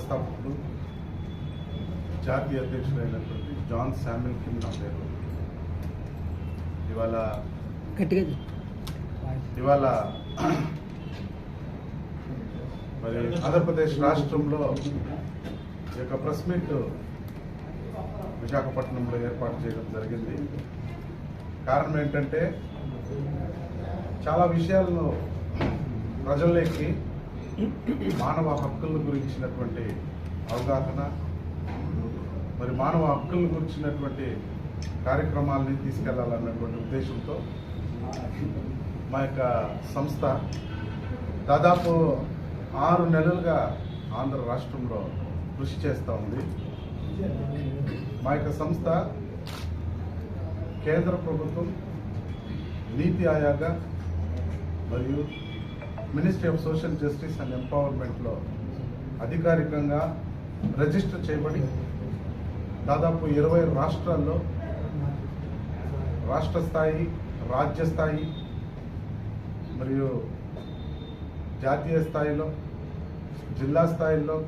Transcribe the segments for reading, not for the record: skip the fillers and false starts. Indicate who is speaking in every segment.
Speaker 1: వ్యవస్థాపకులు జాతీయ అధ్యక్షుడైనటువంటి John Samuel Kim నా పేరు. ఇవాళ మరి ఆంధ్రప్రదేశ్ రాష్ట్రంలో ఈ యొక్క ప్రెస్ మీట్ విశాఖపట్నంలో ఏర్పాటు చేయడం జరిగింది. కారణం ఏంటంటే చాలా విషయాలను ప్రజల్లోకి మానవ హక్కుల గురించినటువంటి అవగాహన, మరి మానవ హక్కుల గురించినటువంటి కార్యక్రమాలని తీసుకెళ్లాలన్నటువంటి ఉద్దేశంతో మా యొక్క సంస్థ దాదాపు 6 నెలలుగా ఆంధ్ర రాష్ట్రంలో కృషి చేస్తూ ఉంది. మా యొక్క సంస్థ కేంద్ర ప్రభుత్వం, నీతి ఆయోగ్ మరియు ministry of social justice and ఎంపవర్మెంట్లో అధికారికంగా రిజిస్టర్ చేయబడి దాదాపు 20 రాష్ట్రాల్లో రాష్ట్ర స్థాయి, రాజ్య స్థాయి మరియు జాతీయ స్థాయిలో, జిల్లా స్థాయిలో,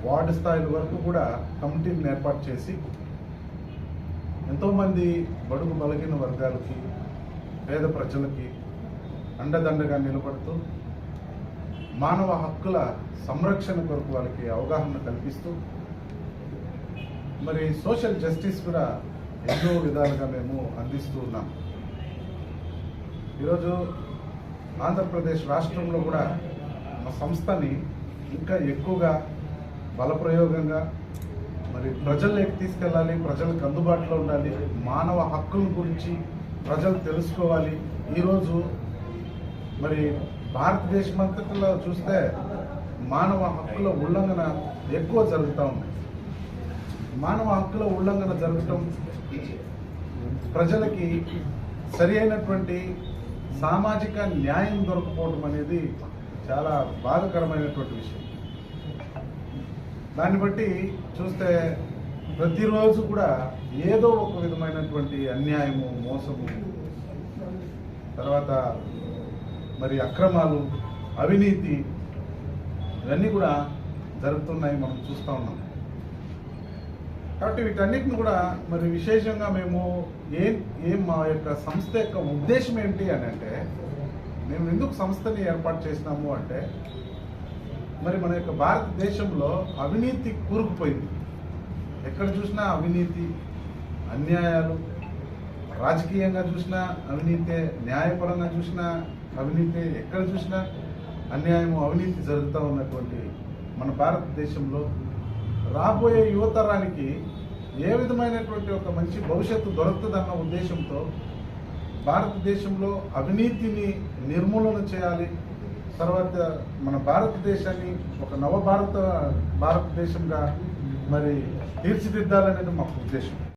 Speaker 1: వార్డు స్థాయిల వరకు కూడా కమిటీలను ఏర్పాటు చేసి ఎంతోమంది బడుగు బలహీన వర్గాలకి, పేద ప్రజలకి అండదండగా నిలబడుతూ మానవ హక్కుల సంరక్షణ కొరకు వాళ్ళకి అవగాహన కల్పిస్తూ మరి సోషల్ జస్టిస్ కూడా ఎన్నో విధాలుగా మేము అందిస్తూ ఉన్నాం. ఈరోజు ఆంధ్రప్రదేశ్ రాష్ట్రంలో కూడా మా సంస్థని ఇంకా ఎక్కువగా బలప్రయోగంగా మరి ప్రజల్లోకి తీసుకెళ్ళాలి, ప్రజలకు అందుబాటులో ఉండాలి, మానవ హక్కుల గురించి ప్రజలు తెలుసుకోవాలి. ఈరోజు మరి భారతదేశం అంతటిలో చూస్తే మానవ హక్కుల ఉల్లంఘన ఎక్కువ జరుగుతూ ఉంది. మానవ హక్కుల ఉల్లంఘన జరగటం, ప్రజలకి సరి అయినటువంటి సామాజిక న్యాయం దొరకపోవడం అనేది చాలా బాధాకరమైనటువంటి విషయం. దాన్ని బట్టి చూస్తే ప్రతిరోజు కూడా ఏదో ఒక విధమైనటువంటి అన్యాయము, మోసము, తర్వాత మరి అక్రమాలు, అవినీతి ఇవన్నీ కూడా జరుగుతున్నాయి, మనం చూస్తూ ఉన్నాం. కాబట్టి వీటన్నిటిని కూడా మరి విశేషంగా మేము మా యొక్క సంస్థ యొక్క ఉద్దేశం ఏంటి అని అంటే, మేము ఎందుకు సంస్థని ఏర్పాటు చేసినాము అంటే, మరి మన యొక్క భారతదేశంలో అవినీతి కూరుకుపోయింది. ఎక్కడ చూసినా అవినీతి, అన్యాయాలు, రాజకీయంగా చూసినా అవినీతే, న్యాయపరంగా చూసినా అవినీతే, ఎక్కడ చూసినా అన్యాయము, అవినీతి జరుగుతూ ఉన్నటువంటి మన భారతదేశంలో రాబోయే యువతరానికి ఏ విధమైనటువంటి ఒక మంచి భవిష్యత్తు దొరుకుతుందన్న ఉద్దేశంతో భారతదేశంలో అవినీతిని నిర్మూలన చేయాలి, తర్వాత మన భారతదేశాన్ని ఒక భారతదేశంగా మరి తీర్చిదిద్దాలనేది మాకు ఉద్దేశం.